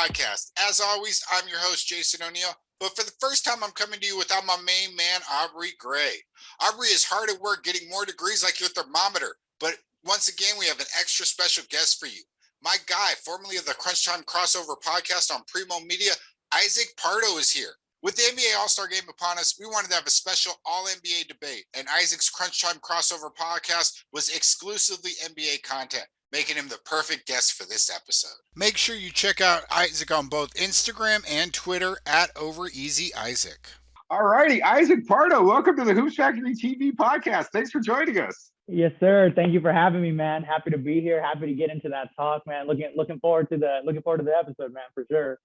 podcast. As always, I'm your host, Jason O'Neill. But for the first time, I'm coming to you without my main man, Aubrey Gray. Aubrey is hard at work getting more degrees like your thermometer. But once again, we have an extra special guest for you. My guy, formerly of the CrunchTime Crossover podcast on Primo Media, Isaac Pardo is here. With the NBA All-Star Game upon us, we wanted to have a special All-NBA debate, and Isaac's CrunchTime Crossover podcast was exclusively NBA content, making him the perfect guest for this episode. Make sure you check out Isaac on both Instagram and Twitter at OverEasyIsaac. All righty, Isaac Pardo, welcome to the HoopsFactoryTV podcast. Thanks for joining us. Yes, sir. Thank you for having me, man. Happy to be here. Happy to get into that talk, man. Looking forward to the episode, man, for sure.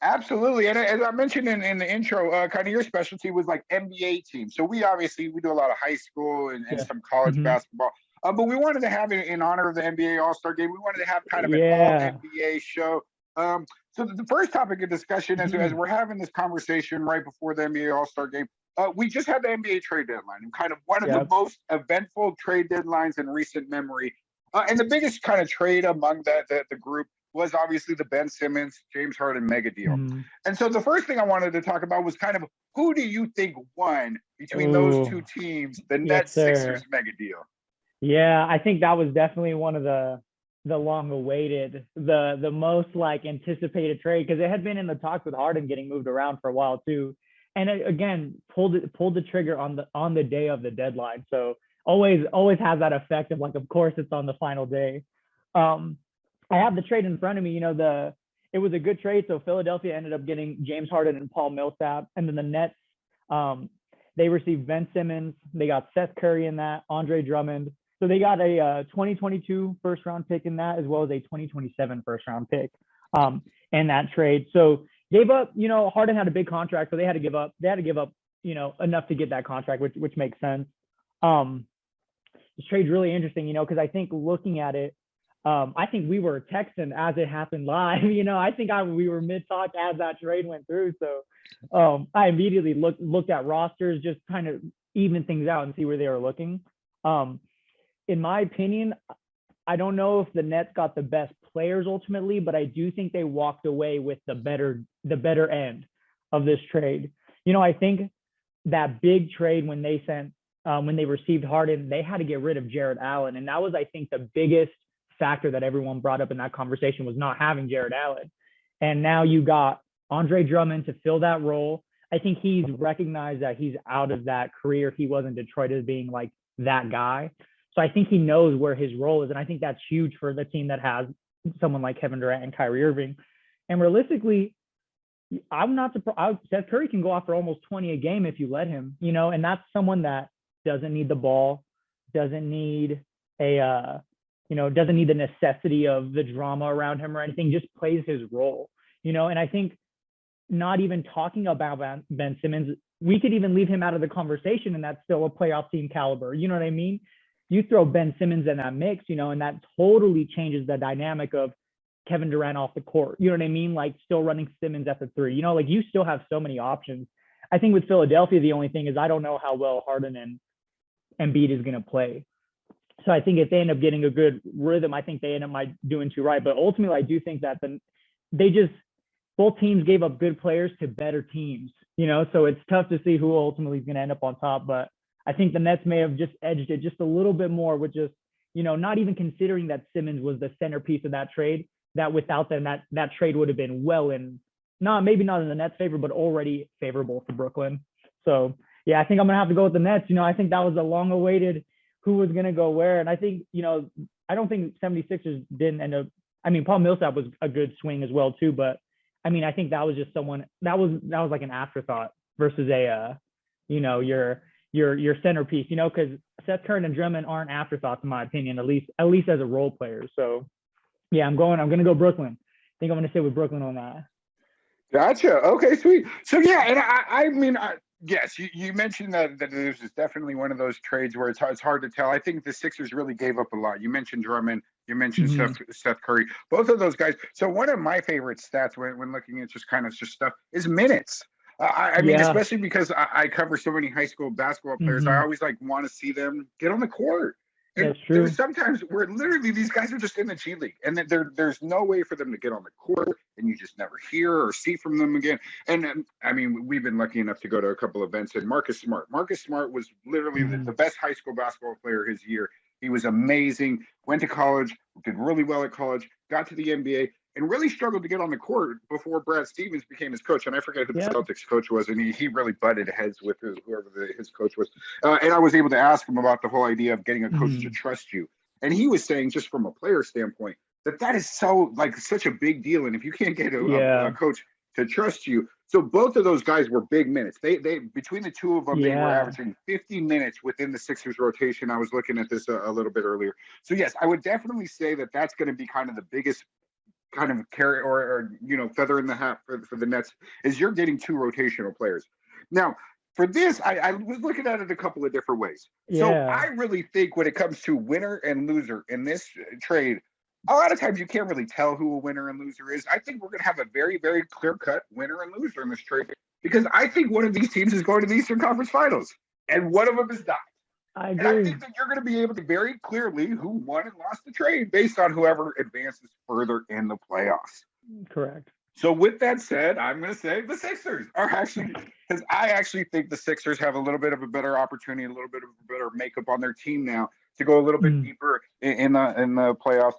Absolutely. And as I mentioned in the intro, kind of your specialty was like NBA teams. So we do a lot of high school and some college basketball. But we wanted to have it in honor of the NBA All-Star Game. We wanted to have kind of an all-NBA show. So the first topic of discussion as we're having this conversation right before the NBA All-Star Game, we just had the NBA trade deadline, and kind of one of the most eventful trade deadlines in recent memory. And the biggest kind of trade among the group was obviously the Ben Simmons, James Harden mega deal. And so the first thing I wanted to talk about was kind of who do you think won between those two teams, the Nets Sixers mega deal? Yeah, I think that was definitely one of the long-awaited, the most like anticipated trade, because it had been in the talks with Harden getting moved around for a while too, and it, again pulled the trigger on the day of the deadline. So always has that effect of like, of course it's on the final day. I have the trade in front of me. It was a good trade. So Philadelphia ended up getting James Harden and Paul Millsap, and then the Nets, they received Ben Simmons. They got Seth Curry in that, Andre Drummond. So they got a 2022 first round pick in that, as well as a 2027 first round pick in that trade. So gave up, Harden had a big contract, so they had to give up, enough to get that contract, which makes sense. This trade's really interesting, because I think looking at it, I think we were texting as it happened live. I think we were mid-talk as that trade went through. So I immediately looked at rosters, just kind of even things out and see where they were looking. In my opinion, I don't know if the Nets got the best players ultimately, but I do think they walked away with the better end of this trade. I think that big trade when they received Harden, they had to get rid of Jared Allen. And that was, I think, the biggest factor that everyone brought up in that conversation was not having Jared Allen. And now you got Andre Drummond to fill that role. I think he's recognized that he's out of that career. He was in Detroit as being like that guy. So I think he knows where his role is. And I think that's huge for the team that has someone like Kevin Durant and Kyrie Irving. And realistically, I'm not surprised. Seth Curry can go off for almost 20 a game if you let him, and that's someone that doesn't need the ball, doesn't need doesn't need the necessity of the drama around him or anything, just plays his role, and I think not even talking about Ben Simmons, we could even leave him out of the conversation and that's still a playoff team caliber. You know what I mean? You throw Ben Simmons in that mix, and that totally changes the dynamic of Kevin Durant off the court. You know what I mean? Like still running Simmons at the three, you still have so many options. I think with Philadelphia, the only thing is I don't know how well Harden and Embiid is going to play. So I think if they end up getting a good rhythm, I think they end up doing too right. But ultimately, I do think that both teams gave up good players to better teams, so it's tough to see who ultimately is going to end up on top. But I think the Nets may have just edged it just a little bit more with just, not even considering that Simmons was the centerpiece of that trade, that without them, that trade would have been maybe not in the Nets' favor, but already favorable for Brooklyn. So, yeah, I think I'm going to have to go with the Nets. I think that was a long-awaited who was going to go where. And I think, I don't think 76ers didn't end up. I mean, Paul Millsap was a good swing as well, too. But, I mean, I think that was just someone that was like an afterthought versus your centerpiece, because Seth Curry and Drummond aren't afterthoughts in my opinion, at least as a role player. So yeah, I'm going to go Brooklyn. I think I'm going to stay with Brooklyn on that. Gotcha. Okay, sweet. So yeah, and I mean, yes, you mentioned that this is definitely one of those trades where it's hard to tell. I think the Sixers really gave up a lot. You mentioned Drummond, you mentioned Seth Curry, both of those guys. So one of my favorite stats when looking at just stuff is minutes. I mean, especially because I cover so many high school basketball players, I always want to see them get on the court. And That's true. there's sometimes where literally these guys are just in the G League, and there's no way for them to get on the court, and you just never hear or see from them again. And I mean, we've been lucky enough to go to a couple events, and Marcus Smart was literally the best high school basketball player his year. He was amazing, went to college, did really well at college, got to the NBA, and really struggled to get on the court before Brad Stevens became his coach. And I forget who the Celtics coach was, and he really butted heads with whoever his coach was. And I was able to ask him about the whole idea of getting a coach to trust you. And he was saying, just from a player standpoint, that is so like such a big deal. And if you can't get a coach to trust you, so both of those guys were big minutes. They between the two of them, they were averaging 50 minutes within the Sixers rotation. I was looking at this a little bit earlier. So yes, I would definitely say that that's going to be kind of the biggest kind of carry or feather in the hat for the Nets is you're getting two rotational players. Now, for this, I was looking at it a couple of different ways. So I really think when it comes to winner and loser in this trade, a lot of times you can't really tell who a winner and loser is. I think we're going to have a very, very clear-cut winner and loser in this trade because I think one of these teams is going to the Eastern Conference Finals, and one of them is not. I agree. And I think that you're going to be able to very clearly who won and lost the trade based on whoever advances further in the playoffs. Correct. So with that said, I'm going to say the Sixers are actually, because I actually think the Sixers have a little bit of a better opportunity, a little bit of a better makeup on their team now to go a little bit deeper in the playoffs.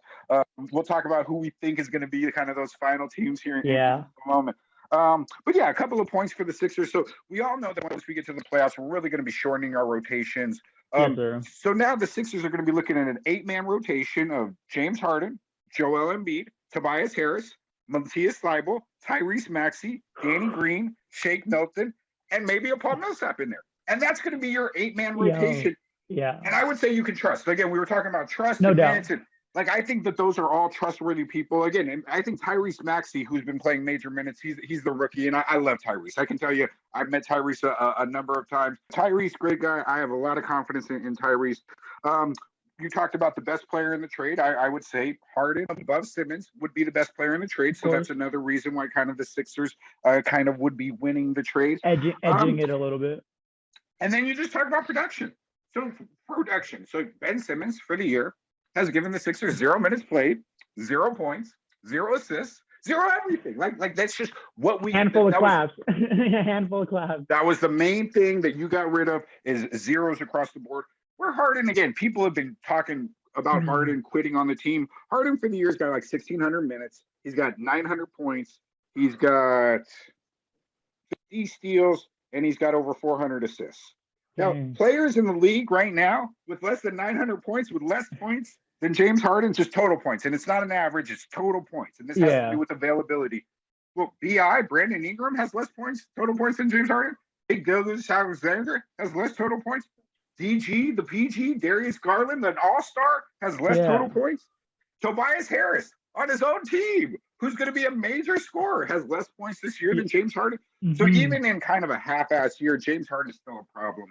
We'll talk about who we think is going to be kind of those final teams here in a moment. But yeah, a couple of points for the Sixers. So we all know that once we get to the playoffs, we're really going to be shortening our rotations. So now the Sixers are going to be looking at an 8-man rotation of James Harden, Joel Embiid, Tobias Harris, Matthias Thybulle, Tyrese Maxey, Danny Green, Shake Milton, and maybe a Paul Millsap in there. And that's going to be your 8-man rotation. Yeah. And I would say you can trust. Again, we were talking about trust. No and doubt. minutes and, I think that those are all trustworthy people. Again, and I think Tyrese Maxey, who's been playing major minutes, he's the rookie. And I love Tyrese. I can tell you, I've met Tyrese a number of times. Tyrese, great guy. I have a lot of confidence in Tyrese. You talked about the best player in the trade. I would say Harden above Simmons would be the best player in the trade. So that's another reason why kind of the Sixers kind of would be winning the trade. Edging it a little bit. And then you just talk about production. So production. So Ben Simmons for the year has given the Sixers 0 minutes played, 0 points, 0 assists, 0 everything. Like that's just what we handful of claps. A handful of claps. That was the main thing that you got rid of is zeros across the board. Where Harden, again, people have been talking about Harden quitting on the team. Harden for the year has got like 1,600 minutes. He's got 900 points. He's got 50 steals, and he's got over 400 assists. Now, players in the league right now with less than 900 points, with less points than James Harden, just total points. And it's not an average, it's total points. And this has to do with availability. Well, Brandon Ingram has less points, total points than James Harden. Big Alexander has less total points. DG, the PG, Darius Garland, an all-star, has less total points. Tobias Harris on his own team, who's going to be a major scorer, has less points this year than James Harden. So even in kind of a half-ass year, James Harden is still a problem.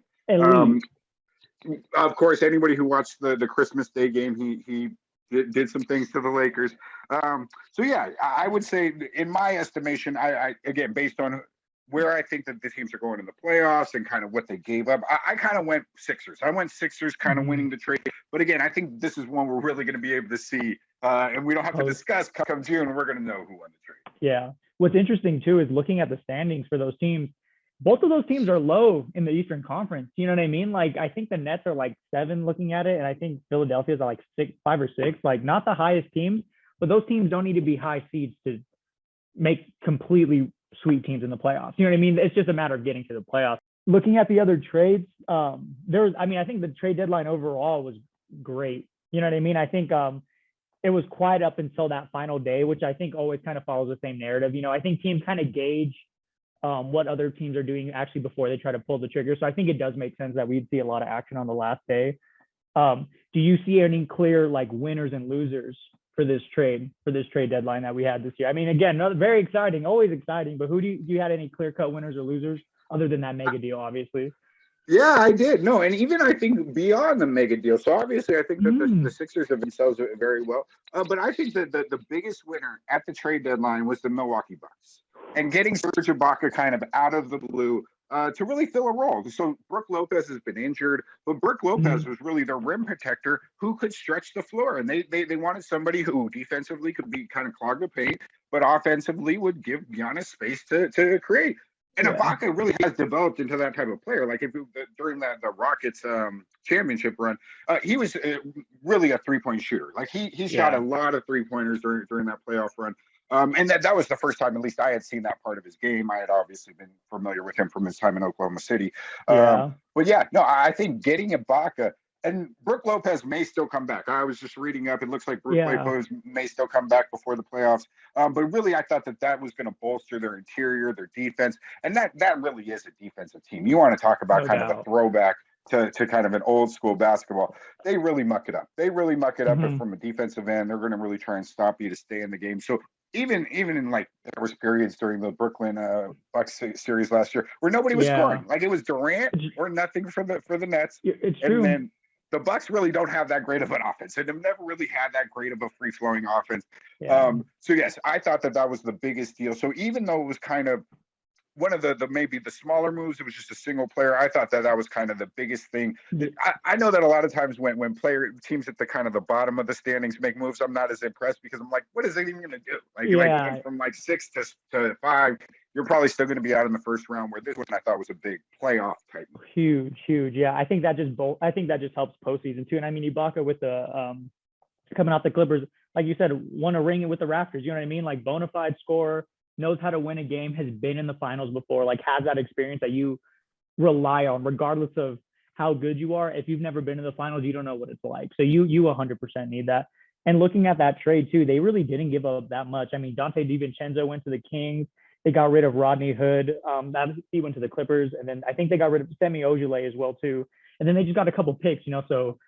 Of course, anybody who watched the Christmas Day game, he did some things to the Lakers. So yeah, I would say, in my estimation, I again, based on where I think that the teams are going in the playoffs and kind of what they gave up, I kind of went Sixers. I went Sixers kind of winning the trade. But again, I think this is one we're really going to be able to see. And we don't have to discuss come June. We're going to know who won the trade. Yeah. What's interesting, too, is looking at the standings for those teams. Both of those teams are low in the Eastern Conference. You know what I mean? Like, I think the Nets are like 7 looking at it. And I think Philadelphia's are like 5 or 6. Like, not the highest teams. But those teams don't need to be high seeds to make completely sweet teams in the playoffs. You know what I mean? It's just a matter of getting to the playoffs. Looking at the other trades, I think the trade deadline overall was great. You know what I mean? I think it was quiet up until that final day, which I think always kind of follows the same narrative. You know, I think teams kind of gauge what other teams are doing actually before they try to pull the trigger. So I think it does make sense that we'd see a lot of action on the last day. Do you see any clear like winners and losers for this trade deadline that we had this year? I mean, again, very exciting, always exciting, but do you had any clear-cut winners or losers other than that mega deal, obviously? Yeah, I did. No, and even I think beyond the mega deal. So obviously I think that the Sixers have themselves very well. But I think that the biggest winner at the trade deadline was the Milwaukee Bucks. And getting Serge Ibaka kind of out of the blue to really fill a role. So Brooke Lopez has been injured, but Brooke Lopez was really their rim protector who could stretch the floor. And they wanted somebody who defensively could be kind of clog the paint, but offensively would give Giannis space to create. And Ibaka really has developed into that type of player. Like during the Rockets championship run, he was really a 3-point shooter. Like he shot a lot of 3-pointers during that playoff run. And that was the first time, at least I had seen that part of his game. I had obviously been familiar with him from his time in Oklahoma City. But yeah, no, I think getting Ibaka, and Brooke Lopez may still come back. I was just reading up. It looks like Brooke Lopez may still come back before the playoffs. But really, I thought that was going to bolster their interior, their defense. And that really is a defensive team. You want to talk about kind of a throwback to kind of an old school basketball. They really muck it up. But from a defensive end, they're going to really try and stop you to stay in the game. So even in like there was periods during the Brooklyn Bucks series last year where nobody was scoring. Like it was Durant or nothing for the Nets. It's and true. Then the Bucks really don't have that great of an offense, and they've never really had that great of a free-flowing offense. So yes, I thought that was the biggest deal. So even though it was kind of one of the maybe the smaller moves, it was just a single player. I thought that was kind of the biggest thing. I know that a lot of times when teams at the kind of the bottom of the standings make moves, I'm not as impressed because I'm like, what is it even going to do? Like going from like 6 to 5, you're probably still going to be out in the first round. Where this one I thought was a big playoff type move. Huge. Yeah, I think that just helps postseason too. And I mean, Ibaka with the coming off the Clippers, like you said, won a ring with the Raptors. You know what I mean? Like bona fide scorer, knows how to win a game, has been in the finals before, like has that experience that you rely on regardless of how good you are. If you've never been to the finals, you don't know what it's like. So you 100% need that. And looking at that trade too, they really didn't give up that much. I mean, Dante DiVincenzo went to the Kings. They got rid of Rodney Hood. He went to the Clippers. And then I think they got rid of Semi Ojeleye as well too. And then they just got a couple picks, so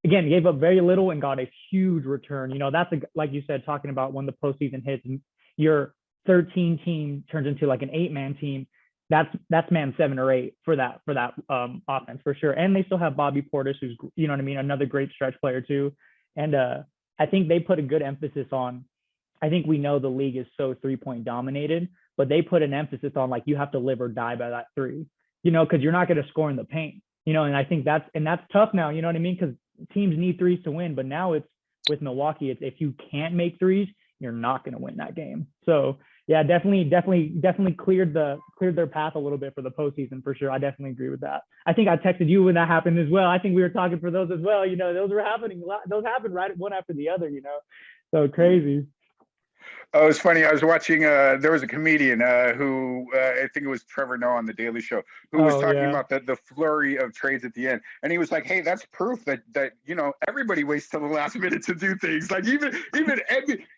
again, gave up very little and got a huge return. That's like you said, talking about when the postseason hits and your 13 team turns into like an 8-man team. That's man 7 or 8 for that offense for sure. And they still have Bobby Portis, who's another great stretch player too. And I think they put a good emphasis on. I think we know the league is so 3-point dominated, but they put an emphasis on like you have to live or die by that 3. Because you're not going to score in the paint. And I think that's tough now. You know what I mean? Because teams need 3s to win, but now it's with Milwaukee. It's if you can't make 3s, you're not going to win that game. So yeah, definitely cleared their path a little bit for the postseason for sure. I definitely agree with that. I think I texted you when that happened as well. I think we were talking for those as well. Those were happening. Those happened right one after the other. So crazy. Oh, it's funny. I was watching. There was a comedian who I think it was Trevor Noah on the Daily Show, who was talking about the flurry of trades at the end, and he was like, "Hey, that's proof that everybody waits till the last minute to do things. Like even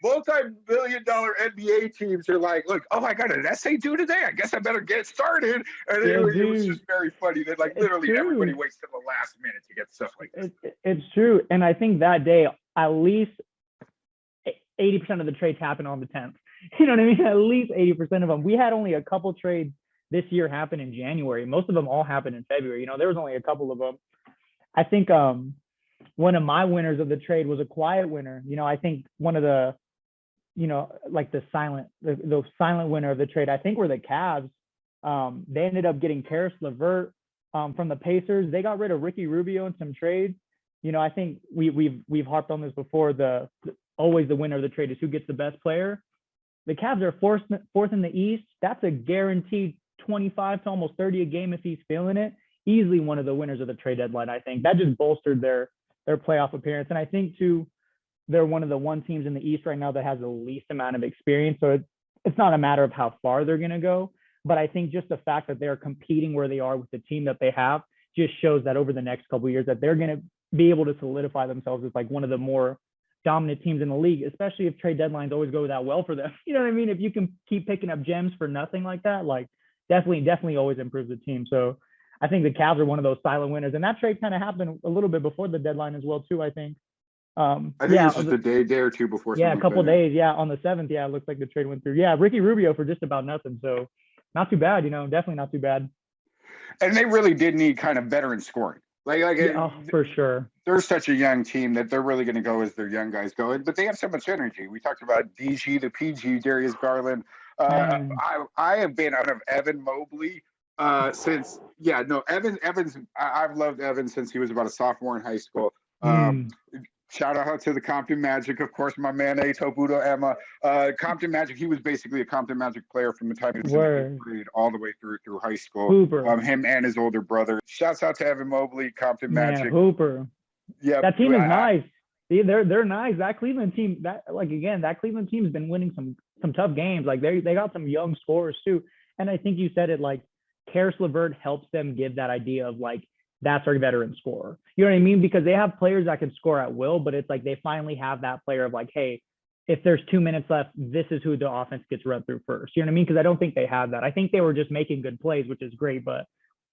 multi-billion-dollar NBA teams are like, look, I got an essay due today. I guess I better get started." And it was just very funny that literally everybody waits till the last minute to get stuff like this. It's true, and I think that day at least 80% of the trades happen on the 10th. You know what I mean? At least 80% of them. We had only a couple trades this year happen in January. Most of them all happened in February. There was only a couple of them. I think one of my winners of the trade was a quiet winner. I think one of the, like the silent winner of the trade, I think were the Cavs. They ended up getting Karis LeVert from the Pacers. They got rid of Ricky Rubio in some trades. I think we've harped on this before. Always the winner of the trade is who gets the best player. The Cavs are fourth in the East. That's a guaranteed 25 to almost 30 a game if he's feeling it. Easily one of the winners of the trade deadline, I think. That just bolstered their playoff appearance. And I think, too, they're one of the one teams in the East right now that has the least amount of experience. So it's not a matter of how far they're going to go. But I think just the fact that they're competing where they are with the team that they have just shows that over the next couple of years that they're going to be able to solidify themselves as like one of the more dominant teams in the league, especially if trade deadlines always go that well for them. You know what I mean? If you can keep picking up gems for nothing like that, like definitely always improves the team. So I think the Cavs are one of those silent winners. And that trade kind of happened a little bit before the deadline as well, too, I think. I think it was just a day or two before. Yeah, a couple of days. Yeah, on the 7th. Yeah, it looks like the trade went through. Yeah, Ricky Rubio for just about nothing. So not too bad, definitely not too bad. And they really did need kind of veteran scoring. For sure. They're such a young team that they're really going to go as their young guys go. But they have so much energy. We talked about DG, the PG, Darius Garland. I have been out of Evan Mobley Since Evans, I've loved Evans since he was about a sophomore in high school. Shout out to the Compton Magic, of course, my man Tobudo Emma. Compton Magic, he was basically a Compton Magic player from the time he was in the 8th grade all the way through high school. Hooper. Him and his older brother. Shouts out to Evan Mobley, Compton Magic. Hooper. Yeah, that team is nice. They're nice. That Cleveland team, that Cleveland team has been winning some tough games. Like they got some young scorers too. And I think you said it, like Karis LeVert helps them give that idea of like, that's our veteran scorer. You know what I mean? Because they have players that can score at will, but it's like they finally have that player of like, hey, if there's 2 minutes left, this is who the offense gets run through first. You know what I mean? Because I don't think they have that. I think they were just making good plays, which is great, but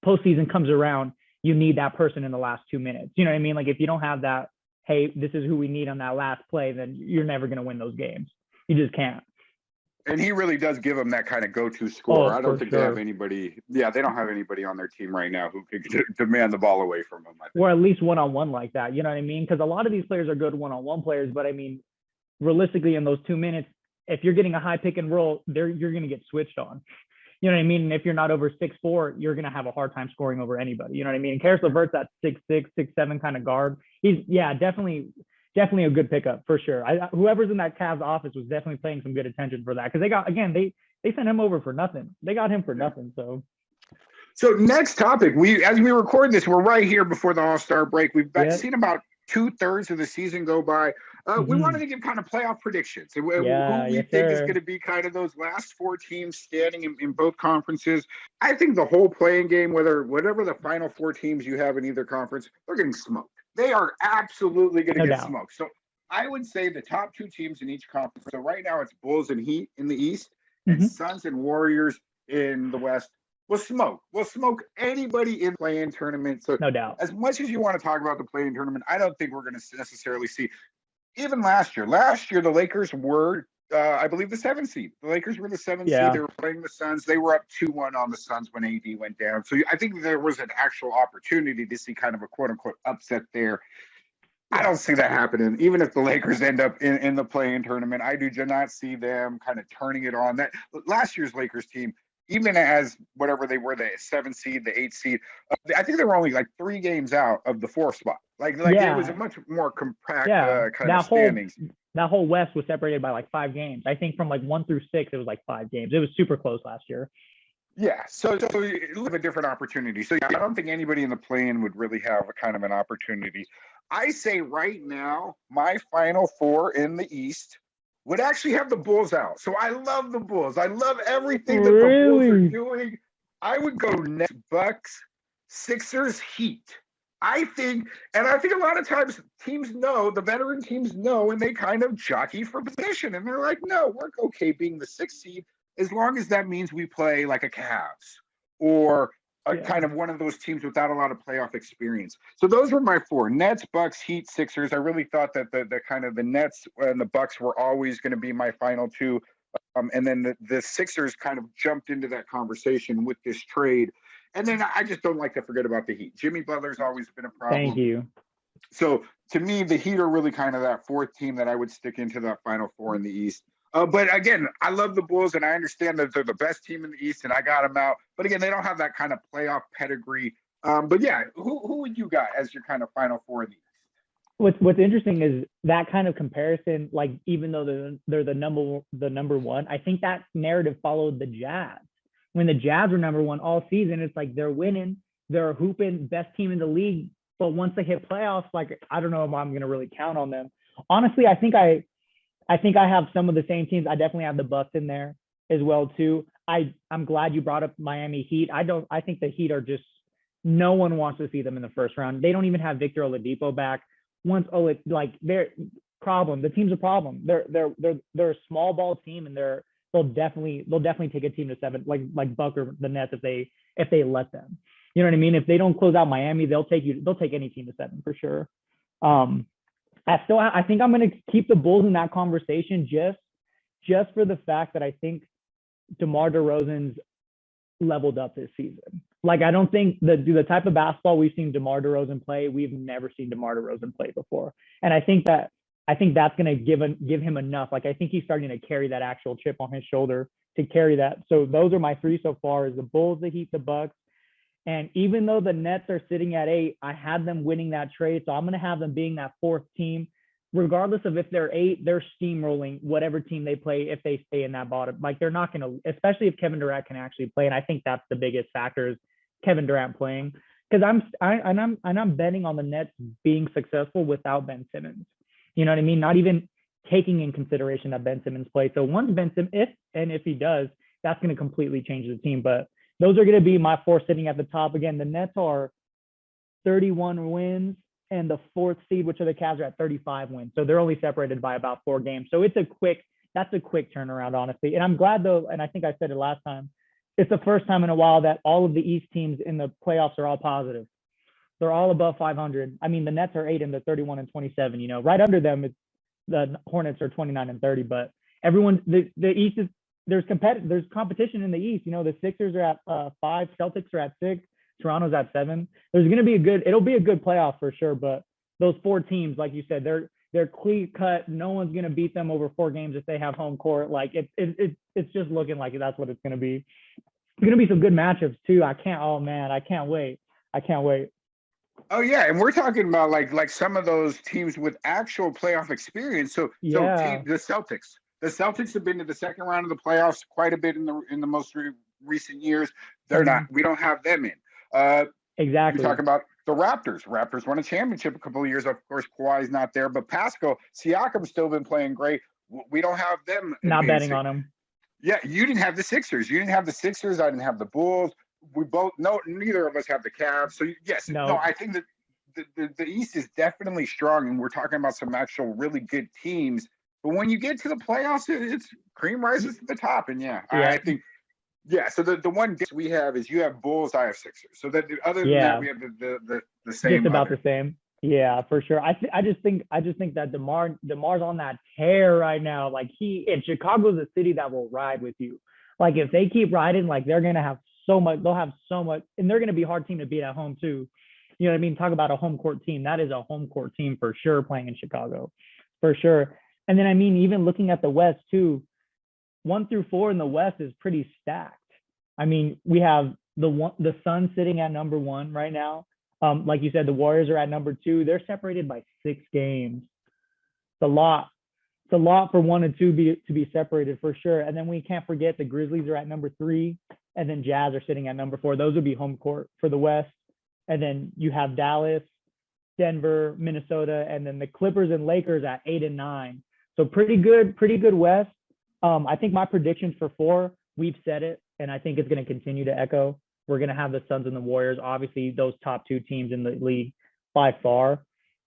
postseason comes around, you need that person in the last 2 minutes. You know what I mean? Like if you don't have that, hey, this is who we need on that last play, then you're never going to win those games. You just can't. And he really does give them that kind of go-to score. I don't think they have anybody. Yeah, they don't have anybody on their team right now who could demand the ball away from them. Or at least one-on-one like that. You know what I mean? Because a lot of these players are good one-on-one players, but I mean, realistically, in those 2 minutes, if you're getting a high pick and roll, you're going to get switched on. You know what I mean? And if you're not over 6'4", you're going to have a hard time scoring over anybody. You know what I mean? And Karis LeVert's that 6'6", 6'7" kind of guard. He's, definitely a good pickup for sure. Whoever's in that Cavs office was definitely paying some good attention for that, because they sent him over for nothing. They got him for nothing. So next topic, as we record this, we're right here before the All-Star break. We've seen about 2/3 of the season go by. We wanted to give kind of playoff predictions. Who we think is going to be kind of those last 4 teams standing in both conferences. I think the whole playing game, whatever the final 4 teams you have in either conference, they're getting smoked. They are absolutely going to get smoked. So I would say the top 2 teams in each conference. So right now it's Bulls and Heat in the East, and Suns and Warriors in the West. We'll smoke anybody in the play-in tournament. So no doubt. As much as you want to talk about the play-in tournament, I don't think we're going to necessarily see. Even last year, the Lakers were, I believe, the 7th seed. The Lakers were the 7th seed. They were playing the Suns. They were up 2-1 on the Suns when AD went down. So I think there was an actual opportunity to see kind of a quote-unquote upset there. I don't see that happening. Even if the Lakers end up in the play-in tournament, I do not see them kind of turning it on. That last year's Lakers team, even as whatever they were, the 7th seed, the 8th seed, I think they were only like 3 games out of the 4th spot. It was a much more compact kind of standings. That whole West was separated by like 5 games. I think from like 1 through 6, it was like 5 games. It was super close last year. Yeah, so it was a different opportunity. So I don't think anybody in the play-in would really have a kind of an opportunity. I say right now, my final 4 in the East would actually have the Bulls out. So I love the Bulls. I love everything that the Bulls are doing. I would go Nets, Bucks, Sixers, Heat. I think a lot of times teams know, the veteran teams know, and they kind of jockey for position. And they're like, no, we're okay being the 6th seed as long as that means we play like a Cavs or kind of one of those teams without a lot of playoff experience. So those were my 4: Nets, Bucks, Heat, Sixers. I really thought that the kind of the Nets and the Bucks were always going to be my final 2. And then the Sixers kind of jumped into that conversation with this trade. And then I just don't like to forget about the Heat. Jimmy Butler's always been a problem. Thank you. So to me, the Heat are really kind of that 4th team that I would stick into that final 4 in the East. But again, I love the Bulls, and I understand that they're the best team in the East, and I got them out. But again, they don't have that kind of playoff pedigree. But yeah, who would you got as your kind of final 4 in the East? What's interesting is that kind of comparison. Like even though they're the number 1, I think that narrative followed the Jazz. When the Jazz were number 1 all season, it's like they're winning, they're hooping, best team in the league. But once they hit playoffs, like I don't know if I'm gonna really count on them. Honestly, I think I have some of the same teams. I definitely have the Bucks in there as well too. I'm glad you brought up Miami Heat. I think the Heat are just, no one wants to see them in the first round. They don't even have Victor Oladipo back. They're problem. The team's a problem. They're a small ball team, and they'll definitely take a team to 7, like Buck or the Nets if they let them. You know what I mean? If they don't close out Miami, they'll take any team to 7 for sure. I think I'm going to keep the Bulls in that conversation just for the fact that I think DeMar DeRozan's leveled up this season. Like, I don't think the type of basketball we've seen DeMar DeRozan play, we've never seen DeMar DeRozan play before. And I think that's going to give him enough. Like, I think he's starting to carry that actual chip on his shoulder to carry that. So those are my three so far: is the Bulls, the Heat, the Bucks. And even though the Nets are sitting at 8, I had them winning that trade. So I'm going to have them being that 4th team. Regardless of if they're 8, they're steamrolling whatever team they play if they stay in that bottom. Like, they're not going to, especially if Kevin Durant can actually play. And I think that's the biggest factor, is Kevin Durant playing. Because I'm betting on the Nets being successful without Ben Simmons. You know what I mean? Not even taking in consideration that Ben Simmons plays. So once Ben Simmons, if he does, that's going to completely change the team. But those are going to be my 4 sitting at the top. Again, the Nets are 31 wins, and the 4th seed, which are the Cavs, are at 35 wins. So they're only separated by about 4 games. So that's a quick turnaround, honestly. And I'm glad, though, and I think I said it last time, it's the first time in a while that all of the East teams in the playoffs are all positive. They're all above 500. I mean, the Nets are 8 and they're 31 and 27. You know, right under them, the Hornets are 29 and 30. But everyone, the East is, there's competition in the East. You know, the Sixers are at 5, Celtics are at 6, Toronto's at 7. There's going to be it'll be a good playoff for sure. But those 4 teams, like you said, they're clean cut. No one's going to beat them over 4 games if they have home court. Like, it's just looking like that's what it's going to be. It's going to be some good matchups too. I can't wait. Oh yeah, and we're talking about like some of those teams with actual playoff experience. So the Celtics. The Celtics have been to the second round of the playoffs quite a bit in the most recent years. They're not. We don't have them in. Exactly. We talk about the Raptors. Raptors won a championship a couple of years. Of course, Kawhi's not there, but Pascal Siakam's still been playing great. We don't have them. Not betting on them. Yeah, you didn't have the Sixers. I didn't have the Bulls. Neither of us have the Cavs. So yes, no, I think that the East is definitely strong, and we're talking about some actual really good teams. But when you get to the playoffs, it's cream rises to the top. And I think, so the one we have is you have Bulls, I have Sixers. So that other than that, we have the same. Just about the same. Yeah, for sure. I just think that DeMar's on that tear right now. Like, Chicago's a city that will ride with you. Like, if they keep riding, like, they're gonna have so much. They'll have so much, and they're gonna be a hard team to beat at home too. You know what I mean? Talk about a home court team. That is a home court team for sure, playing in Chicago, for sure. And then, I mean, even looking at the West too, 1 through 4 in the West is pretty stacked. I mean, we have the Suns sitting at number 1 right now. Like you said, the Warriors are at number 2. They're separated by 6 games. It's a lot. It's a lot for 1 and 2 to be separated for sure. And then we can't forget the Grizzlies are at number 3, and then Jazz are sitting at number 4. Those would be home court for the West. And then you have Dallas, Denver, Minnesota, and then the Clippers and Lakers at 8 and 9. So pretty good West. I think my predictions for 4, we've said it, and I think it's going to continue to echo. We're going to have the Suns and the Warriors, obviously those top 2 teams in the league by far.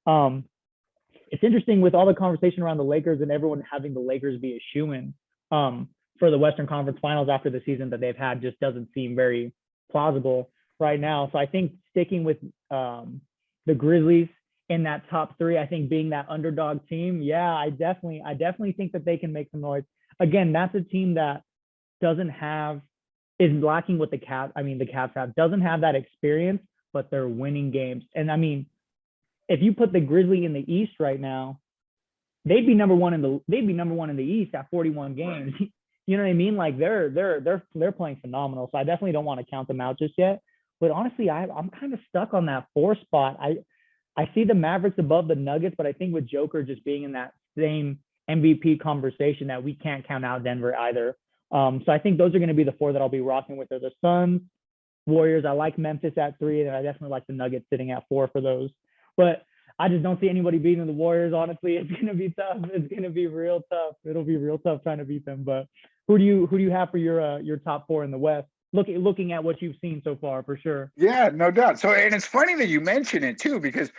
It's interesting with all the conversation around the Lakers and everyone having the Lakers be a shoo-in for the Western Conference Finals after the season that they've had just doesn't seem very plausible right now. So I think sticking with the Grizzlies in that top 3, I think being that underdog team, I definitely think that they can make some noise. Again, that's a team that is lacking what the Cavs have, doesn't have that experience, but they're winning games. And I mean, if you put the Grizzlies in the East right now, they'd be number 1 in the East at 41 games. Right. You know what I mean? Like, they're playing phenomenal. So I definitely don't want to count them out just yet. But honestly, I'm kind of stuck on that 4 spot. I see the Mavericks above the Nuggets, but I think with Joker just being in that same MVP conversation that we can't count out Denver either. So I think those are going to be the 4 that I'll be rocking with. Are the Suns, Warriors. I like Memphis at 3, and I definitely like the Nuggets sitting at 4 for those. But I just don't see anybody beating the Warriors. Honestly, it's going to be tough. It's going to be real tough. It'll be real tough trying to beat them. But who do you have for your top 4 in the West? Looking at what you've seen so far, for sure. Yeah, no doubt. So, and it's funny that you mention it too, because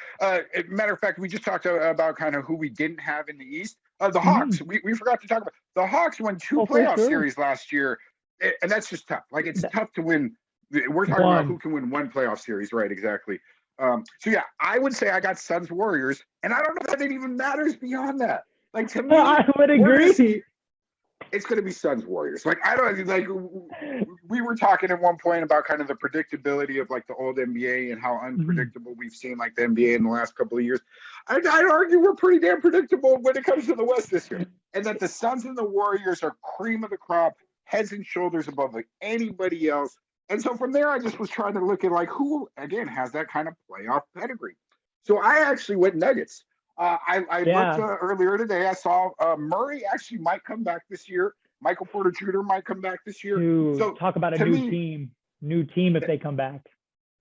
matter of fact, we just talked about kind of who we didn't have in the East. The Hawks. We forgot to talk about the Hawks. Won 2 playoff series last year, and that's just tough. Like, it's tough to win. We're talking about who can win 1 playoff series, right? Exactly. So yeah, I would say I got Suns Warriors, and I don't know if that even matters beyond that. Like, to me, I would agree. It's going to be Suns Warriors. Like, I don't like. We were talking at one point about kind of the predictability of like the old NBA and how unpredictable we've seen like the NBA in the last couple of years. I'd argue we're pretty damn predictable when it comes to the West this year, and that the Suns and the Warriors are cream of the crop. heads and shoulders above like anybody else. And so from there, I just was trying to look at like who again has that kind of playoff pedigree. So I actually went Nuggets. I looked earlier today. I saw Murray actually might come back this year. Michael Porter Jr. might come back this year. So talk about a new team if they come back.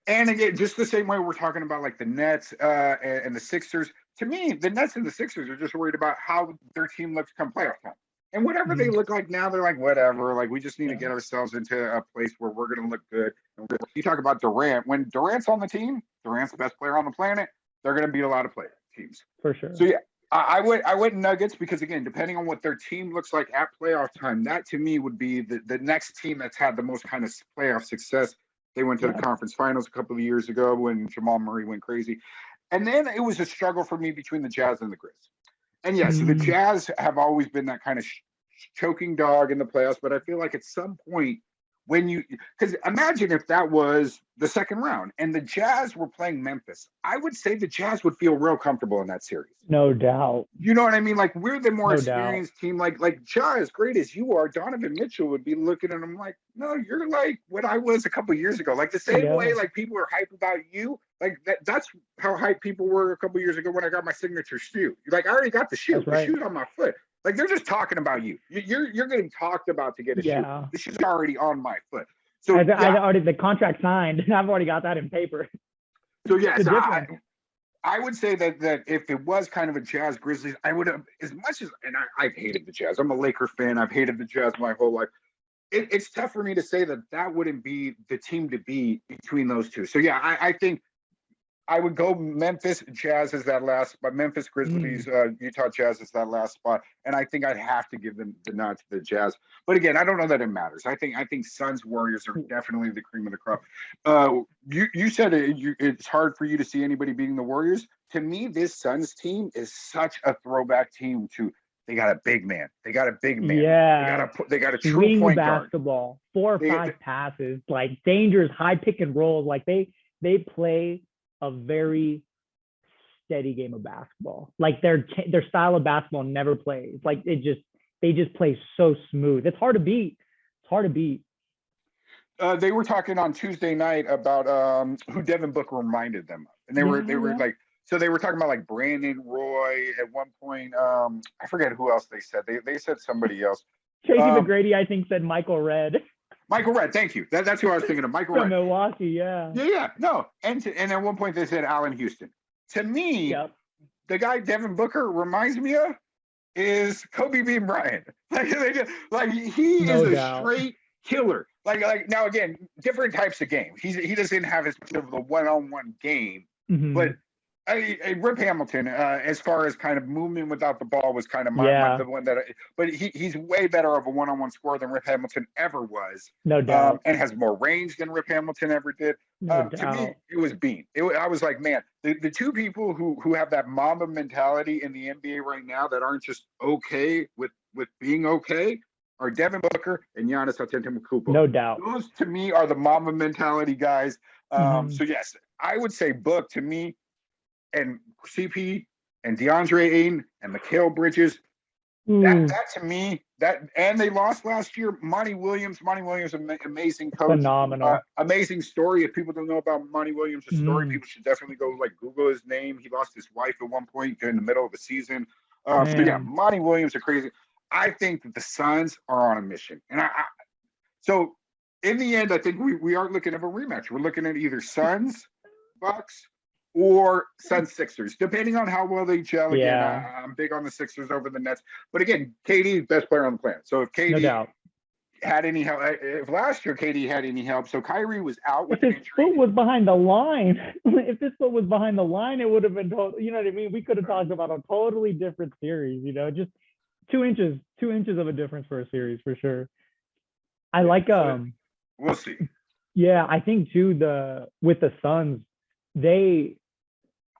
And again, just the same way we're talking about like the Nets and the Sixers. To me, the Nets and the Sixers are just worried about how their team looks come playoff time. And whatever they look like now, they're like, whatever. Like, we just need to get ourselves into a place where we're going to look good. And you talk about Durant. When Durant's on the team, Durant's the best player on the planet. They're going to beat a lot of teams. For sure. So, yeah, I went Nuggets because, again, depending on what their team looks like at playoff time, that to me would be the next team that's had the most kind of playoff success. They went to the conference finals a couple of years ago when Jamal Murray went crazy. And then it was a struggle for me between the Jazz and the Grizz. And yes, so the Jazz have always been that kind of choking dog in the playoffs, but I feel like at some point when because imagine if that was the second round and the Jazz were playing Memphis, I would say the Jazz would feel real comfortable in that series. No doubt. You know what I mean? Like, we're the more experienced team. Like Ja, as great as you are, Donovan Mitchell would be looking at him like, no, you're like what I was a couple of years ago. Like the same way like people are hype about you. Like that's how hype people were a couple of years ago when I got my signature shoe. Like, I already got the shoe. The shoe's on my foot. Like, they're just talking about you. You're getting talked about to get a shoe. The shoe's already on my foot. So I already the contract signed. I've already got that in paper. So yes, I would say that if it was kind of a Jazz Grizzlies, I would have, as much as, and I've hated the Jazz. I'm a Laker fan. I've hated the Jazz my whole life. It's tough for me to say that wouldn't be the team to be between those two. So yeah, I think I would go Memphis Jazz as that last spot. Memphis Grizzlies, Utah Jazz is that last spot, and I think I'd have to give them the nod to the Jazz. But again, I don't know that it matters. I think Suns Warriors are definitely the cream of the crop. You said it's hard for you to see anybody beating the Warriors. To me, this Suns team is such a throwback team to. They got a big man. They got a big man. Yeah. They got a true swing point basketball, guard. 4 or 5 passes, like dangerous high pick and rolls. Like they play a very steady game of basketball. Like their style of basketball never plays. Like they just play so smooth. It's hard to beat. They were talking on Tuesday night about who Devin Booker reminded them of, and they were like, so they were talking about like Brandon Roy at one point. I forget who else they said. They said somebody else. Tracy McGrady, I think, said Michael Redd. Michael Redd, thank you. That's who I was thinking of. Michael Redd. From Milwaukee, yeah. Yeah, no. And at one point they said Allen Houston. To me, the guy Devin Booker reminds me of is Kobe Bean Bryant. Like he is a straight killer. Like now again, different types of games. He doesn't have as much of the one-on-one game, but Rip Hamilton, as far as kind of movement without the ball, was kind of the one that. But he's way better of a one-on-one scorer than Rip Hamilton ever was. No doubt. And has more range than Rip Hamilton ever did. To me, it was Bean. I was like, man, the two people who have that Mamba mentality in the NBA right now that aren't just okay with being okay are Devin Booker and Giannis Antetokounmpo. No doubt. Those to me are the Mamba mentality guys. So yes, I would say Book to me. And CP and DeAndre Ayton and Mikal Bridges, that to me, and they lost last year. Monty Williams, amazing coach, phenomenal, amazing story. If people don't know about Monty Williams' story, people should definitely go Google his name. He lost his wife at one point during the middle of the season. So yeah, Monty Williams are crazy. I think that the Suns are on a mission, and so in the end, I think we aren't looking at a rematch. We're looking at either Suns, Bucks, or Suns Sixers, depending on how well they gel. Again, I'm big on the Sixers over the Nets. But again, KD, best player on the planet. So if KD had any help, if last year KD had any help, so Kyrie was out with an injury. If his foot was behind the line, it would have been total. You know what I mean? We could have talked about a totally different series. You know, just 2 inches of a difference for a series for sure. I like We'll see. Yeah, I think too with the Suns,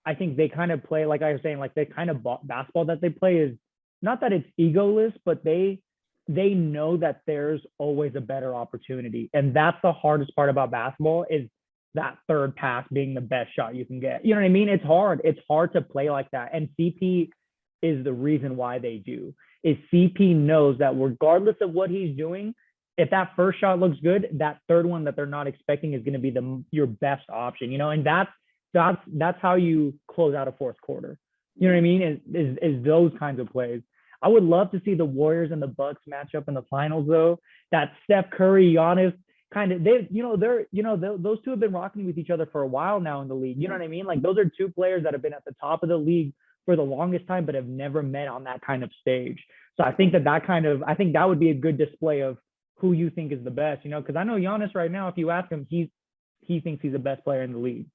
I think they kind of play, like I was saying, like the kind of basketball that they play is not that it's egoless, but they know that there's always a better opportunity. And that's the hardest part about basketball is that third pass being the best shot you can get. You know what I mean? It's hard. It's hard to play like that. And CP is the reason why they do. Is CP knows that regardless of what he's doing, if that first shot looks good, that third one that they're not expecting is going to be your best option, and that's how you close out a fourth quarter. You know what I mean? Is those kinds of plays. I would love to see the Warriors and the Bucks match up in the finals, though. That Steph Curry, Giannis kind of, those two have been rocking with each other for a while now in the league. You know what I mean? Like, those are two players that have been at the top of the league for the longest time, but have never met on that kind of stage. So I think I think that would be a good display of who you think is the best, because I know Giannis right now, if you ask him, he thinks he's the best player in the league.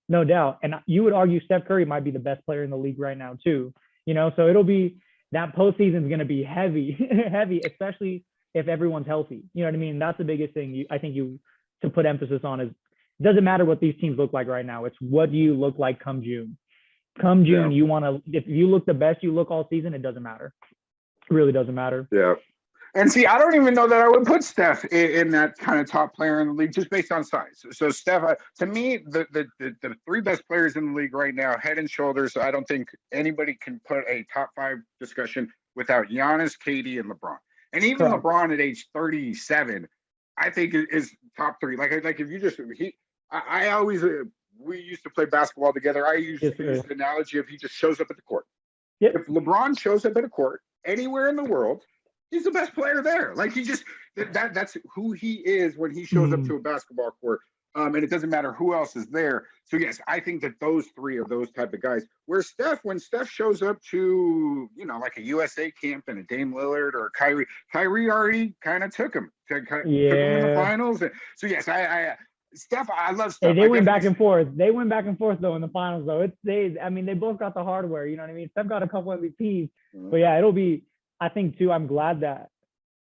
No doubt. And you would argue Steph Curry might be the best player in the league right now too, so it'll be, that postseason is going to be heavy, especially if everyone's healthy. You know what I mean? That's the biggest thing I think to put emphasis on is, it doesn't matter what these teams look like right now. It's what do you look like come June. Come June, if you look the best you look all season, it doesn't matter. It really doesn't matter. Yeah. And see, I don't even know that I would put Steph in that kind of top player in the league just based on size. So Steph, to me, the three best players in the league right now, head and shoulders. I don't think anybody can put a top 5 discussion without Giannis, KD, and LeBron. And even LeBron at age 37, I think is top 3. Like if you just I always we used to play basketball together. I used to use the analogy of he just shows up at the court. Yep. If LeBron shows up at a court anywhere in the world, he's the best player there. Like that's who he is when he shows up to a basketball court. And it doesn't matter who else is there. So yes, I think that those three are those type of guys. Where when Steph shows up to, like a USA camp and a Dame Lillard or Kyrie already kind of took him. Took him in the finals. And so yes, Steph, I love Steph. Hey, they went back and forth. They went back and forth though in the finals though. They both got the hardware. You know what I mean? Steph got a couple MVPs. But yeah, it'll be. I think too. I'm glad that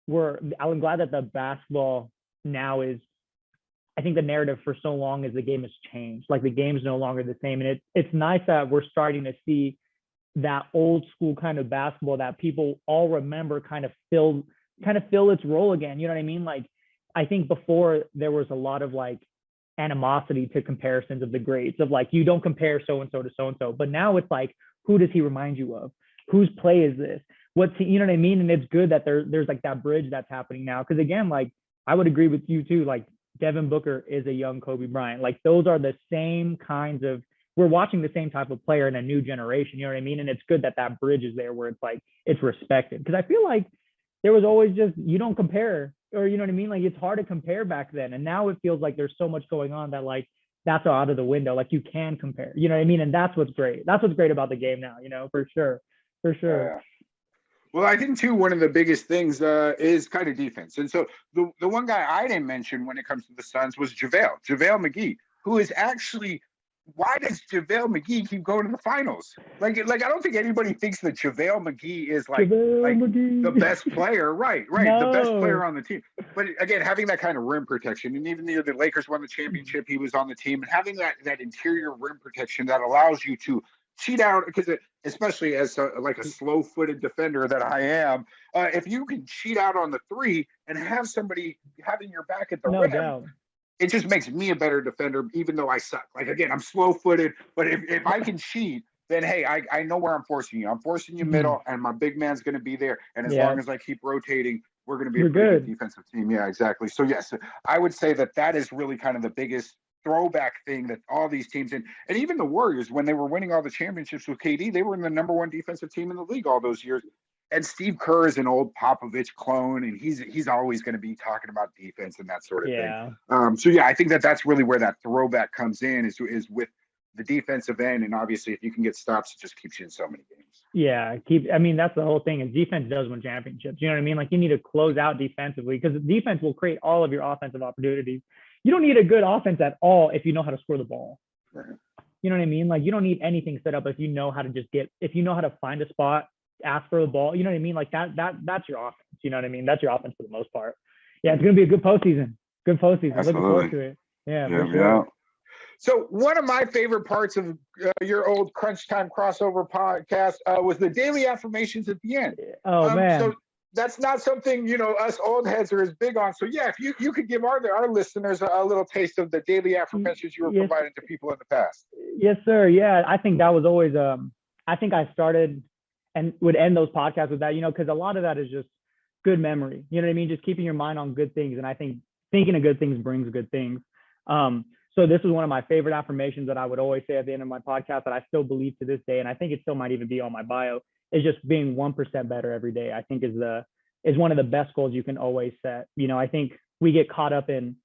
the basketball now is. I think the narrative for so long is the game has changed. Like the game's no longer the same, and it's nice that we're starting to see that old school kind of basketball that people all remember kind of fill its role again. You know what I mean? Like I think before there was a lot of like animosity to comparisons of the greats of like you don't compare so and so to so and so, but now it's like who does he remind you of? Whose play is this? You know what I mean? And it's good that there's like that bridge that's happening now. Because again, like I would agree with you too. Like Devin Booker is a young Kobe Bryant. Like those are the same kinds of. We're watching the same type of player in a new generation. You know what I mean? And it's good that bridge is there where it's like it's respected. Because I feel like there was always just you don't compare, or you know what I mean? Like it's hard to compare back then, and now it feels like there's so much going on that like that's out of the window. Like you can compare. You know what I mean? And that's what's great. That's what's great about the game now. For sure. Yeah. Well, I think too, one of the biggest things is kind of defense. And so the one guy I didn't mention when it comes to the Suns was JaVale McGee, who is actually, why does JaVale McGee keep going to the finals? Like I don't think anybody thinks that JaVale McGee is like the best player. Right. No. The best player on the team. But again, having that kind of rim protection, and even the Lakers won the championship, he was on the team, and having that interior rim protection that allows you to cheat out, because especially as a slow-footed defender that I am, if you can cheat out on the three and have somebody having your back at the rim, it just makes me a better defender, even though I suck. Like again, I'm slow-footed, but if I can cheat, then hey, I know where I'm forcing you. I'm forcing you middle, and my big man's going to be there. And as long as I keep rotating, we're going to be a pretty good defensive team. Yeah, exactly. So yes, I would say that is really kind of the biggest throwback thing that all these teams and even the Warriors, when they were winning all the championships with KD, they were in the number 1 defensive team in the league all those years. And Steve Kerr is an old Popovich clone, and he's always going to be talking about defense and that sort of thing. So yeah, I think that's really where that throwback comes in is with the defensive end, and obviously if you can get stops, it just keeps you in so many games. Yeah, that's the whole thing is defense does win championships. You know what I mean? Like you need to close out defensively because defense will create all of your offensive opportunities. You don't need a good offense at all if you know how to score the ball. Right. You know what I mean? Like you don't need anything set up if you know how to if you know how to find a spot, ask for the ball. You know what I mean? Like that's your offense. You know what I mean? That's your offense for the most part. Yeah, it's gonna be a good postseason. Good postseason. Looking forward to it. Yeah, for sure. Yeah. So one of my favorite parts of your old CrunchTime Crossover podcast was the daily affirmations at the end. Oh man. So that's not something, us old heads are as big on. So yeah, if you could give our listeners a little taste of the daily affirmations you were providing to people in the past. Yes, sir. Yeah, I think that was always, I think I started and would end those podcasts with that, because a lot of that is just good memory. You know what I mean? Just keeping your mind on good things. And I think thinking of good things brings good things. So this is one of my favorite affirmations that I would always say at the end of my podcast that I still believe to this day. And I think it still might even be on my bio, is just being 1% better every day. I think is one of the best goals you can always set. You know, I think we get caught up in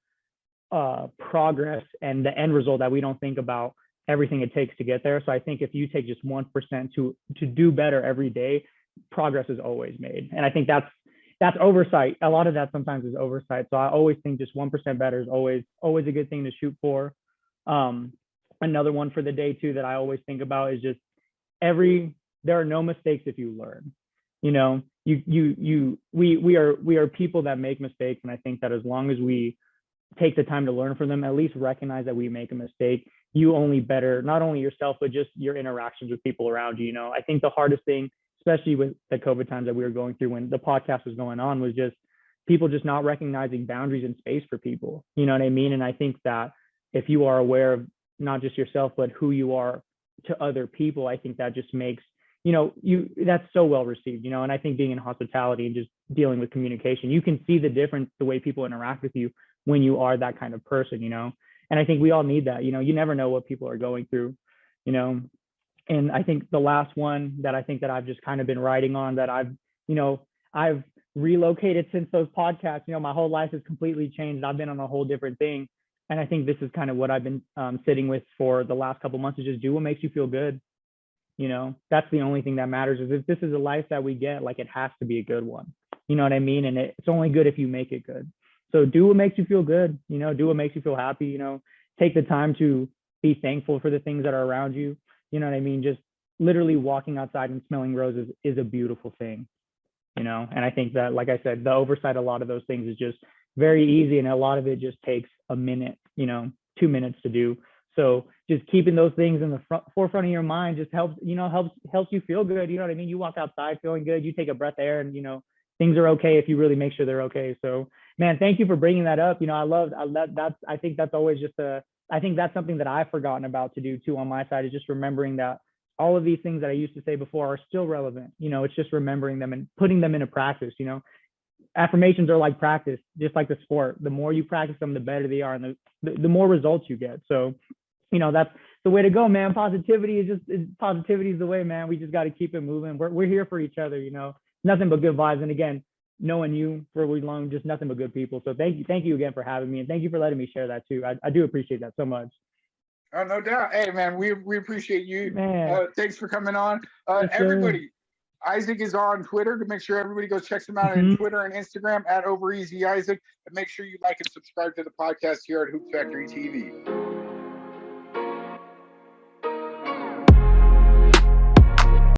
progress and the end result that we don't think about everything it takes to get there. So I think if you take just 1% to do better every day, progress is always made. And I think that's oversight. A lot of that sometimes is oversight. So I always think just 1% better is always a good thing to shoot for. Another one for the day too that I always think about is just there are no mistakes if you learn. You know, we are people that make mistakes, and I think that as long as we take the time to learn from them, at least recognize that we make a mistake, you only better not only yourself but just your interactions with people around you. You know, I think the hardest thing, especially with the COVID times that we were going through when the podcast was going on, was just people just not recognizing boundaries and space for people. You know what I mean? And I think that if you are aware of not just yourself but who you are to other people, I think that just makes, you know, that's so well received, you know. And I think being in hospitality and just dealing with communication, you can see the difference, the way people interact with you when you are that kind of person, you know. And I think we all need that. You know, you never know what people are going through, you know. And I think the last one that I think that I've just kind of been writing on, that I've relocated since those podcasts. You know, my whole life has completely changed. I've been on a whole different thing. And I think this is kind of what I've been sitting with for the last couple of months, is just do what makes you feel good. You know, that's the only thing that matters. Is if this is a life that we get, like, it has to be a good one. You know what I mean? And it's only good if you make it good. So do what makes you feel good, you know, do what makes you feel happy, you know, take the time to be thankful for the things that are around you. You know what I mean? Just literally walking outside and smelling roses is a beautiful thing, you know? And I think that, like I said, the oversight, a lot of those things is just very easy. And a lot of it just takes a minute, you know, 2 minutes to do. So just keeping those things in the forefront of your mind just helps you feel good. You know what I mean? You walk outside feeling good, you take a breath of air, and, you know, things are okay if you really make sure they're okay. So, man, thank you for bringing that up. You know, I think that's always just I think that's something that I've forgotten about to do too on my side, is just remembering that all of these things that I used to say before are still relevant. You know, it's just remembering them and putting them into practice. You know, affirmations are like practice, just like the sport. The more you practice them, the better they are, and the more results you get. So, you know, that's the way to go, man. Positivity is the way, man. We just got to keep it moving. We're here for each other, you know, nothing but good vibes. And again, knowing you for a long, just nothing but good people. So thank you again for having me, and thank you for letting me share that too. I do appreciate that so much. Oh, no doubt. Hey, man, we appreciate you. Man, thanks for coming on. yes, Everybody, Isaac is on Twitter. To make sure everybody goes check him out on Twitter and Instagram at OverEasyIsaac. And make sure you like and subscribe to the podcast here at Hoops Factory TV.